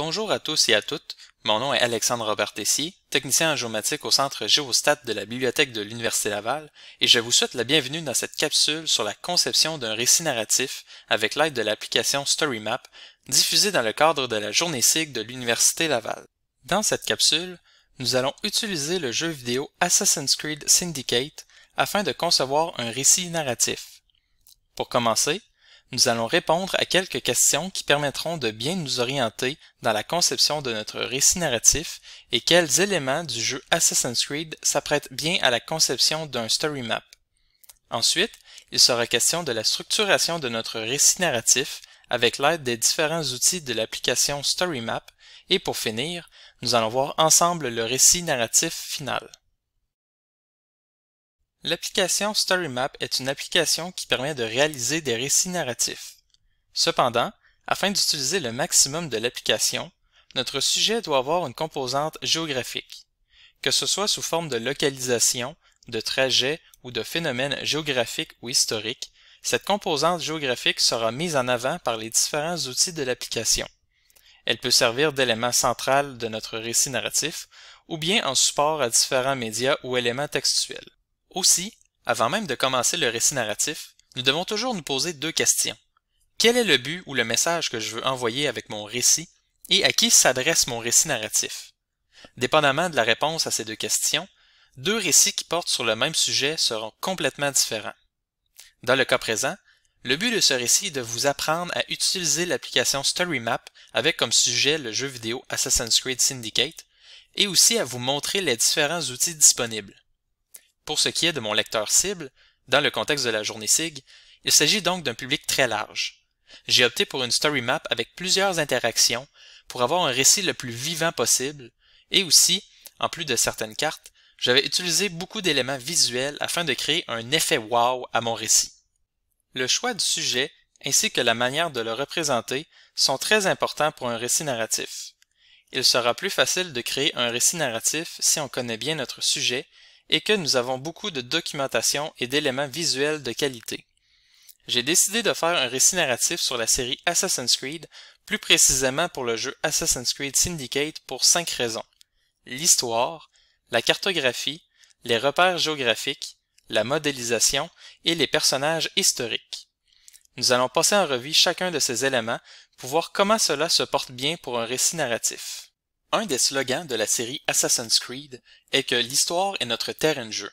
Bonjour à tous et à toutes, mon nom est Alexandre Robert Tessier, technicien en géomatique au Centre Géostat de la Bibliothèque de l'Université Laval, et je vous souhaite la bienvenue dans cette capsule sur la conception d'un récit narratif avec l'aide de l'application StoryMap, diffusée dans le cadre de la Journée SIG de l'Université Laval. Dans cette capsule, nous allons utiliser le jeu vidéo Assassin's Creed Syndicate afin de concevoir un récit narratif. Pour commencer, nous allons répondre à quelques questions qui permettront de bien nous orienter dans la conception de notre récit narratif et quels éléments du jeu Assassin's Creed s'apprêtent bien à la conception d'un story map. Ensuite, il sera question de la structuration de notre récit narratif avec l'aide des différents outils de l'application StoryMap et pour finir, nous allons voir ensemble le récit narratif final. L'application StoryMap est une application qui permet de réaliser des récits narratifs. Cependant, afin d'utiliser le maximum de l'application, notre sujet doit avoir une composante géographique. Que ce soit sous forme de localisation, de trajet ou de phénomènes géographiques ou historiques, cette composante géographique sera mise en avant par les différents outils de l'application. Elle peut servir d'élément central de notre récit narratif ou bien en support à différents médias ou éléments textuels. Aussi, avant même de commencer le récit narratif, nous devons toujours nous poser deux questions. Quel est le but ou le message que je veux envoyer avec mon récit et à qui s'adresse mon récit narratif? Dépendamment de la réponse à ces deux questions, deux récits qui portent sur le même sujet seront complètement différents. Dans le cas présent, le but de ce récit est de vous apprendre à utiliser l'application StoryMap avec comme sujet le jeu vidéo Assassin's Creed Syndicate et aussi à vous montrer les différents outils disponibles. Pour ce qui est de mon lecteur cible, dans le contexte de la journée SIG, il s'agit donc d'un public très large. J'ai opté pour une story map avec plusieurs interactions pour avoir un récit le plus vivant possible et aussi, en plus de certaines cartes, j'avais utilisé beaucoup d'éléments visuels afin de créer un effet wow à mon récit. Le choix du sujet ainsi que la manière de le représenter sont très importants pour un récit narratif. Il sera plus facile de créer un récit narratif si on connaît bien notre sujet et que nous avons beaucoup de documentation et d'éléments visuels de qualité. J'ai décidé de faire un récit narratif sur la série Assassin's Creed, plus précisément pour le jeu Assassin's Creed Syndicate pour 5 raisons. L'histoire, la cartographie, les repères géographiques, la modélisation et les personnages historiques. Nous allons passer en revue chacun de ces éléments pour voir comment cela se porte bien pour un récit narratif. Un des slogans de la série Assassin's Creed est que l'histoire est notre terrain de jeu.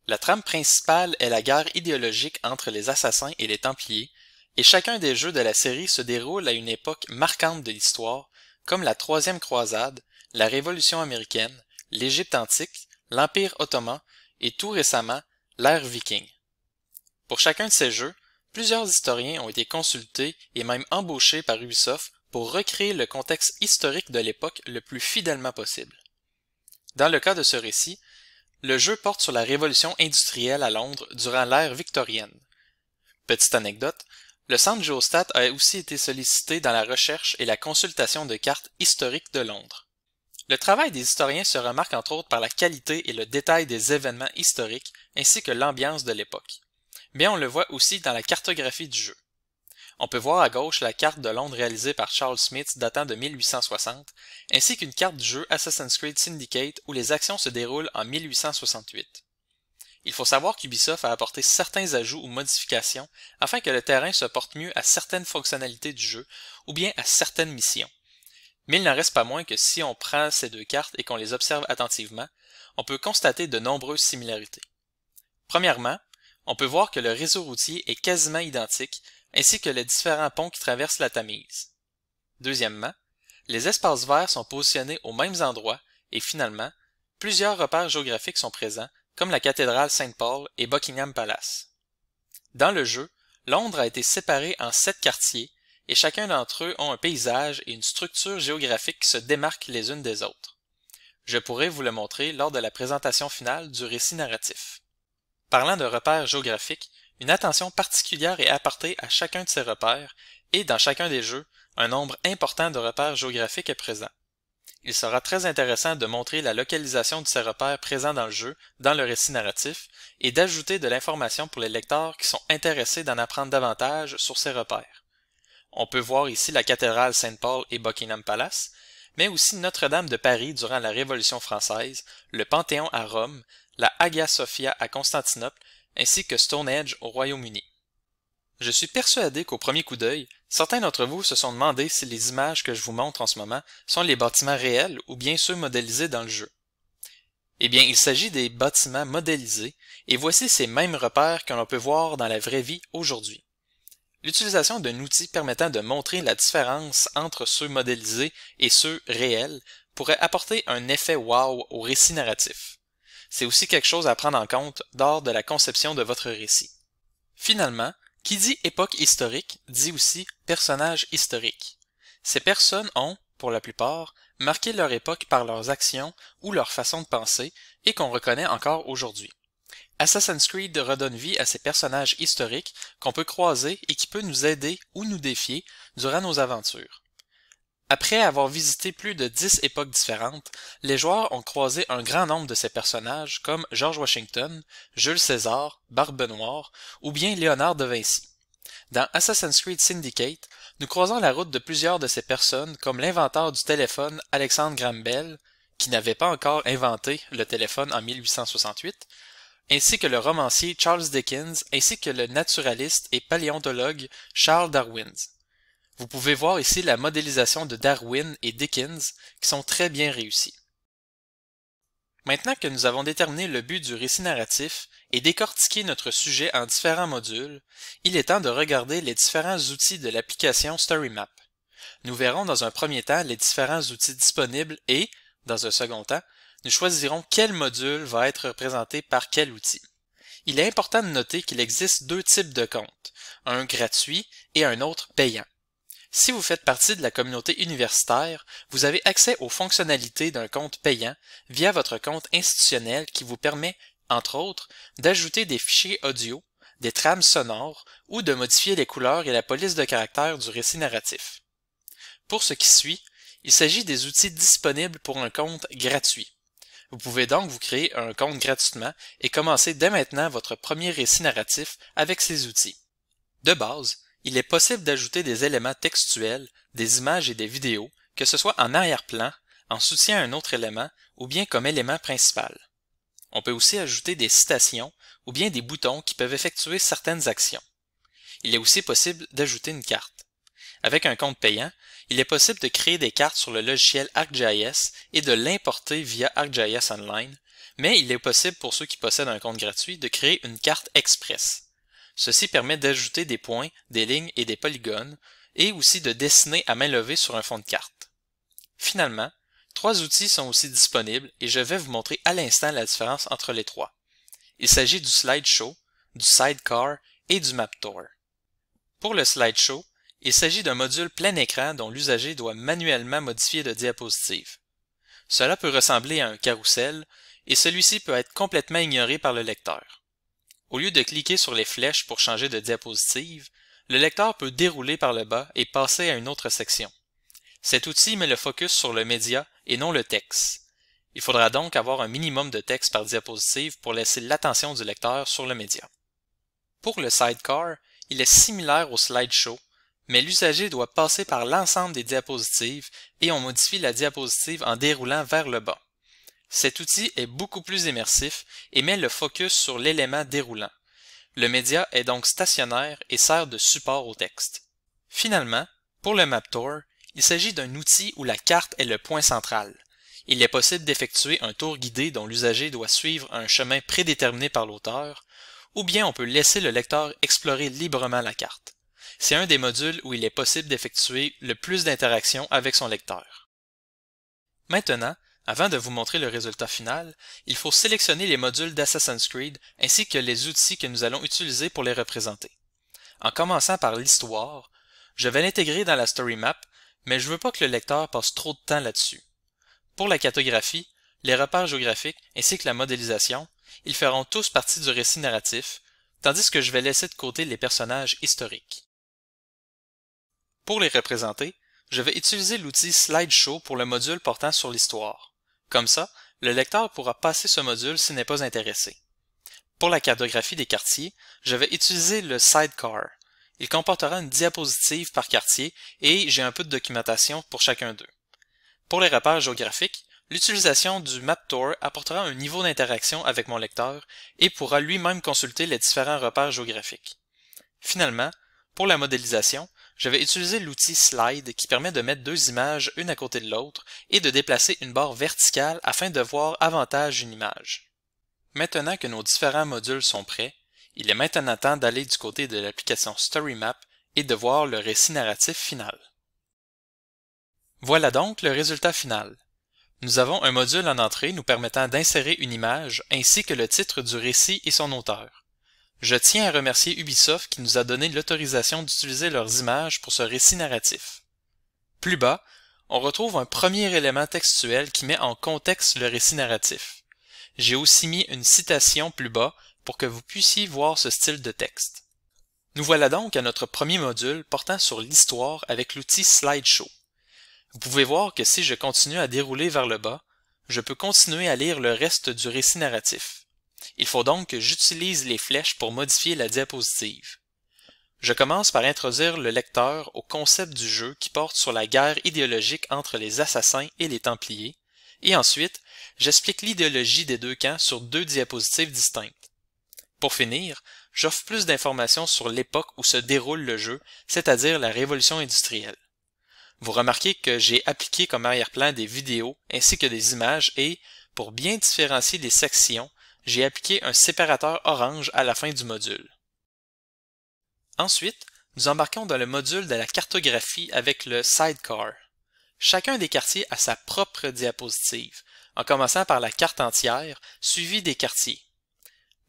La trame principale est la guerre idéologique entre les assassins et les Templiers, et chacun des jeux de la série se déroule à une époque marquante de l'histoire, comme la Troisième Croisade, la Révolution américaine, l'Égypte antique, l'Empire ottoman et tout récemment, l'ère viking. Pour chacun de ces jeux, plusieurs historiens ont été consultés et même embauchés par Ubisoft pour recréer le contexte historique de l'époque le plus fidèlement possible. Dans le cas de ce récit, le jeu porte sur la révolution industrielle à Londres durant l'ère victorienne. Petite anecdote, le Centre Géostat a aussi été sollicité dans la recherche et la consultation de cartes historiques de Londres. Le travail des historiens se remarque entre autres par la qualité et le détail des événements historiques ainsi que l'ambiance de l'époque. Mais on le voit aussi dans la cartographie du jeu. On peut voir à gauche la carte de Londres réalisée par Charles Smith datant de 1860, ainsi qu'une carte du jeu Assassin's Creed Syndicate où les actions se déroulent en 1868. Il faut savoir qu'Ubisoft a apporté certains ajouts ou modifications afin que le terrain se porte mieux à certaines fonctionnalités du jeu ou bien à certaines missions. Mais il n'en reste pas moins que si on prend ces deux cartes et qu'on les observe attentivement, on peut constater de nombreuses similarités. Premièrement, on peut voir que le réseau routier est quasiment identique, ainsi que les différents ponts qui traversent la Tamise. Deuxièmement, les espaces verts sont positionnés aux mêmes endroits et finalement, plusieurs repères géographiques sont présents, comme la cathédrale Saint-Paul et Buckingham Palace. Dans le jeu, Londres a été séparée en 7 quartiers et chacun d'entre eux ont un paysage et une structure géographique qui se démarquent les unes des autres. Je pourrais vous le montrer lors de la présentation finale du récit narratif. Parlant de repères géographiques, une attention particulière est apportée à chacun de ces repères et dans chacun des jeux, un nombre important de repères géographiques est présent. Il sera très intéressant de montrer la localisation de ces repères présents dans le jeu, dans le récit narratif, et d'ajouter de l'information pour les lecteurs qui sont intéressés d'en apprendre davantage sur ces repères. On peut voir ici la cathédrale Saint-Paul et Buckingham Palace, mais aussi Notre-Dame de Paris durant la Révolution française, le Panthéon à Rome, la Hagia Sophia à Constantinople, ainsi que Stonehenge au Royaume-Uni. Je suis persuadé qu'au premier coup d'œil, certains d'entre vous se sont demandé si les images que je vous montre en ce moment sont les bâtiments réels ou bien ceux modélisés dans le jeu. Eh bien, il s'agit des bâtiments modélisés, et voici ces mêmes repères que l'on peut voir dans la vraie vie aujourd'hui. L'utilisation d'un outil permettant de montrer la différence entre ceux modélisés et ceux réels pourrait apporter un effet wow au récit narratif. C'est aussi quelque chose à prendre en compte lors de la conception de votre récit. Finalement, qui dit époque historique dit aussi personnage historique. Ces personnes ont, pour la plupart, marqué leur époque par leurs actions ou leur façon de penser et qu'on reconnaît encore aujourd'hui. Assassin's Creed redonne vie à ces personnages historiques qu'on peut croiser et qui peut nous aider ou nous défier durant nos aventures. Après avoir visité plus de 10 époques différentes, les joueurs ont croisé un grand nombre de ces personnages comme George Washington, Jules César, Barbe Noire ou bien Léonard de Vinci. Dans Assassin's Creed Syndicate, nous croisons la route de plusieurs de ces personnes comme l'inventeur du téléphone Alexandre Graham Bell, qui n'avait pas encore inventé le téléphone en 1868, ainsi que le romancier Charles Dickens, ainsi que le naturaliste et paléontologue Charles Darwin. Vous pouvez voir ici la modélisation de Darwin et Dickens qui sont très bien réussis. Maintenant que nous avons déterminé le but du récit narratif et décortiqué notre sujet en différents modules, il est temps de regarder les différents outils de l'application StoryMap. Nous verrons dans un premier temps les différents outils disponibles et, dans un second temps, nous choisirons quel module va être représenté par quel outil. Il est important de noter qu'il existe deux types de comptes, un gratuit et un autre payant. Si vous faites partie de la communauté universitaire, vous avez accès aux fonctionnalités d'un compte payant via votre compte institutionnel qui vous permet, entre autres, d'ajouter des fichiers audio, des trames sonores ou de modifier les couleurs et la police de caractère du récit narratif. Pour ce qui suit, il s'agit des outils disponibles pour un compte gratuit. Vous pouvez donc vous créer un compte gratuitement et commencer dès maintenant votre premier récit narratif avec ces outils. De base, il est possible d'ajouter des éléments textuels, des images et des vidéos, que ce soit en arrière-plan, en soutien à un autre élément ou bien comme élément principal. On peut aussi ajouter des citations ou bien des boutons qui peuvent effectuer certaines actions. Il est aussi possible d'ajouter une carte. Avec un compte payant, il est possible de créer des cartes sur le logiciel ArcGIS et de l'importer via ArcGIS Online, mais il est possible pour ceux qui possèdent un compte gratuit de créer une carte express. Ceci permet d'ajouter des points, des lignes et des polygones, et aussi de dessiner à main levée sur un fond de carte. Finalement, trois outils sont aussi disponibles et je vais vous montrer à l'instant la différence entre les trois. Il s'agit du slideshow, du sidecar et du map tour. Pour le slideshow, il s'agit d'un module plein écran dont l'usager doit manuellement modifier de diapositive. Cela peut ressembler à un carrousel et celui-ci peut être complètement ignoré par le lecteur. Au lieu de cliquer sur les flèches pour changer de diapositive, le lecteur peut dérouler par le bas et passer à une autre section. Cet outil met le focus sur le média et non le texte. Il faudra donc avoir un minimum de texte par diapositive pour laisser l'attention du lecteur sur le média. Pour le sidecar, il est similaire au slideshow, mais l'usager doit passer par l'ensemble des diapositives et on modifie la diapositive en déroulant vers le bas. Cet outil est beaucoup plus immersif et met le focus sur l'élément déroulant. Le média est donc stationnaire et sert de support au texte. Finalement, pour le map tour, il s'agit d'un outil où la carte est le point central. Il est possible d'effectuer un tour guidé dont l'usager doit suivre un chemin prédéterminé par l'auteur, ou bien on peut laisser le lecteur explorer librement la carte. C'est un des modules où il est possible d'effectuer le plus d'interactions avec son lecteur. Maintenant, avant de vous montrer le résultat final, il faut sélectionner les modules d'Assassin's Creed ainsi que les outils que nous allons utiliser pour les représenter. En commençant par l'histoire, je vais l'intégrer dans la story map, mais je ne veux pas que le lecteur passe trop de temps là-dessus. Pour la cartographie, les repères géographiques ainsi que la modélisation, ils feront tous partie du récit narratif, tandis que je vais laisser de côté les personnages historiques. Pour les représenter, je vais utiliser l'outil Slideshow pour le module portant sur l'histoire. Comme ça, le lecteur pourra passer ce module s'il n'est pas intéressé. Pour la cartographie des quartiers, je vais utiliser le Sidecar. Il comportera une diapositive par quartier et j'ai un peu de documentation pour chacun d'eux. Pour les repères géographiques, l'utilisation du MapTour apportera un niveau d'interaction avec mon lecteur et pourra lui-même consulter les différents repères géographiques. Finalement, pour la modélisation, je vais utiliser l'outil Slide qui permet de mettre deux images une à côté de l'autre et de déplacer une barre verticale afin de voir avantage une image. Maintenant que nos différents modules sont prêts, il est maintenant temps d'aller du côté de l'application StoryMap et de voir le récit narratif final. Voilà donc le résultat final. Nous avons un module en entrée nous permettant d'insérer une image ainsi que le titre du récit et son auteur. Je tiens à remercier Ubisoft qui nous a donné l'autorisation d'utiliser leurs images pour ce récit narratif. Plus bas, on retrouve un premier élément textuel qui met en contexte le récit narratif. J'ai aussi mis une citation plus bas pour que vous puissiez voir ce style de texte. Nous voilà donc à notre premier module portant sur l'histoire avec l'outil Slideshow. Vous pouvez voir que si je continue à dérouler vers le bas, je peux continuer à lire le reste du récit narratif. Il faut donc que j'utilise les flèches pour modifier la diapositive. Je commence par introduire le lecteur au concept du jeu qui porte sur la guerre idéologique entre les assassins et les Templiers, et ensuite, j'explique l'idéologie des deux camps sur deux diapositives distinctes. Pour finir, j'offre plus d'informations sur l'époque où se déroule le jeu, c'est-à-dire la révolution industrielle. Vous remarquez que j'ai appliqué comme arrière-plan des vidéos ainsi que des images et, pour bien différencier les sections, j'ai appliqué un séparateur orange à la fin du module. Ensuite, nous embarquons dans le module de la cartographie avec le Sidecar. Chacun des quartiers a sa propre diapositive, en commençant par la carte entière, suivie des quartiers.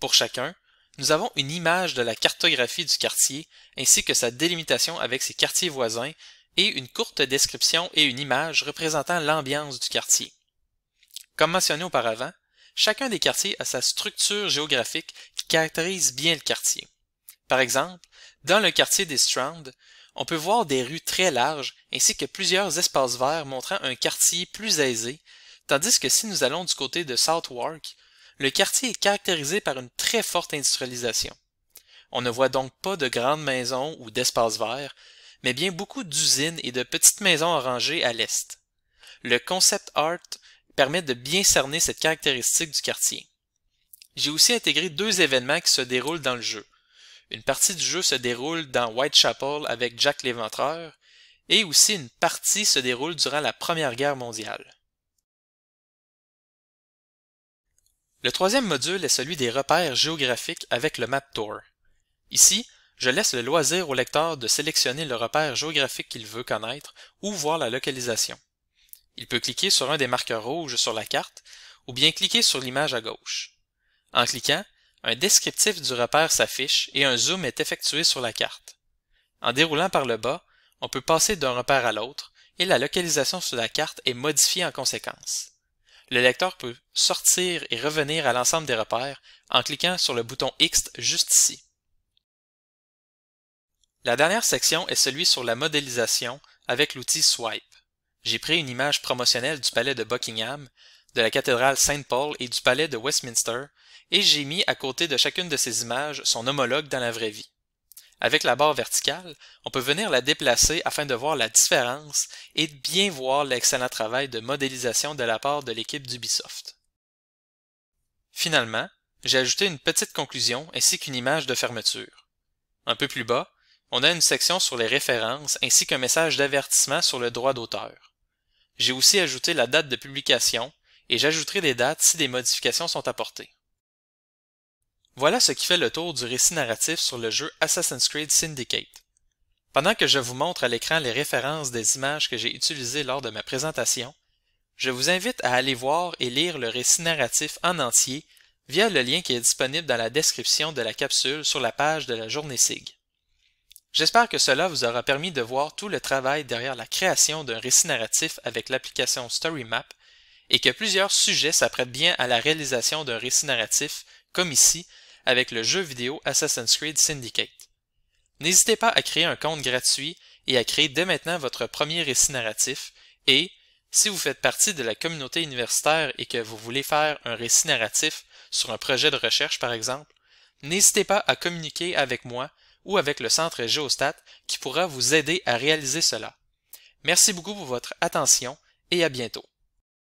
Pour chacun, nous avons une image de la cartographie du quartier, ainsi que sa délimitation avec ses quartiers voisins, et une courte description et une image représentant l'ambiance du quartier. Comme mentionné auparavant, chacun des quartiers a sa structure géographique qui caractérise bien le quartier. Par exemple, dans le quartier des Strand, on peut voir des rues très larges ainsi que plusieurs espaces verts montrant un quartier plus aisé, tandis que si nous allons du côté de Southwark, le quartier est caractérisé par une très forte industrialisation. On ne voit donc pas de grandes maisons ou d'espaces verts, mais bien beaucoup d'usines et de petites maisons rangées à l'est. Le concept art permet de bien cerner cette caractéristique du quartier. J'ai aussi intégré deux événements qui se déroulent dans le jeu. Une partie du jeu se déroule dans Whitechapel avec Jack l'Éventreur, et aussi une partie se déroule durant la Première Guerre mondiale. Le troisième module est celui des repères géographiques avec le MapTour. Ici, je laisse le loisir au lecteur de sélectionner le repère géographique qu'il veut connaître ou voir la localisation. Il peut cliquer sur un des marqueurs rouges sur la carte ou bien cliquer sur l'image à gauche. En cliquant, un descriptif du repère s'affiche et un zoom est effectué sur la carte. En déroulant par le bas, on peut passer d'un repère à l'autre et la localisation sur la carte est modifiée en conséquence. Le lecteur peut sortir et revenir à l'ensemble des repères en cliquant sur le bouton X juste ici. La dernière section est celui sur la modélisation avec l'outil Swipe. J'ai pris une image promotionnelle du palais de Buckingham, de la cathédrale Saint-Paul et du palais de Westminster, et j'ai mis à côté de chacune de ces images son homologue dans la vraie vie. Avec la barre verticale, on peut venir la déplacer afin de voir la différence et de bien voir l'excellent travail de modélisation de la part de l'équipe d'Ubisoft. Finalement, j'ai ajouté une petite conclusion ainsi qu'une image de fermeture. Un peu plus bas, on a une section sur les références ainsi qu'un message d'avertissement sur le droit d'auteur. J'ai aussi ajouté la date de publication et j'ajouterai des dates si des modifications sont apportées. Voilà ce qui fait le tour du récit narratif sur le jeu Assassin's Creed Syndicate. Pendant que je vous montre à l'écran les références des images que j'ai utilisées lors de ma présentation, je vous invite à aller voir et lire le récit narratif en entier via le lien qui est disponible dans la description de la capsule sur la page de la journée SIG. J'espère que cela vous aura permis de voir tout le travail derrière la création d'un récit narratif avec l'application StoryMap et que plusieurs sujets s'apprêtent bien à la réalisation d'un récit narratif, comme ici, avec le jeu vidéo Assassin's Creed Syndicate. N'hésitez pas à créer un compte gratuit et à créer dès maintenant votre premier récit narratif et, si vous faites partie de la communauté universitaire et que vous voulez faire un récit narratif sur un projet de recherche par exemple, n'hésitez pas à communiquer avec moi ou avec le centre Géostat qui pourra vous aider à réaliser cela. Merci beaucoup pour votre attention et à bientôt.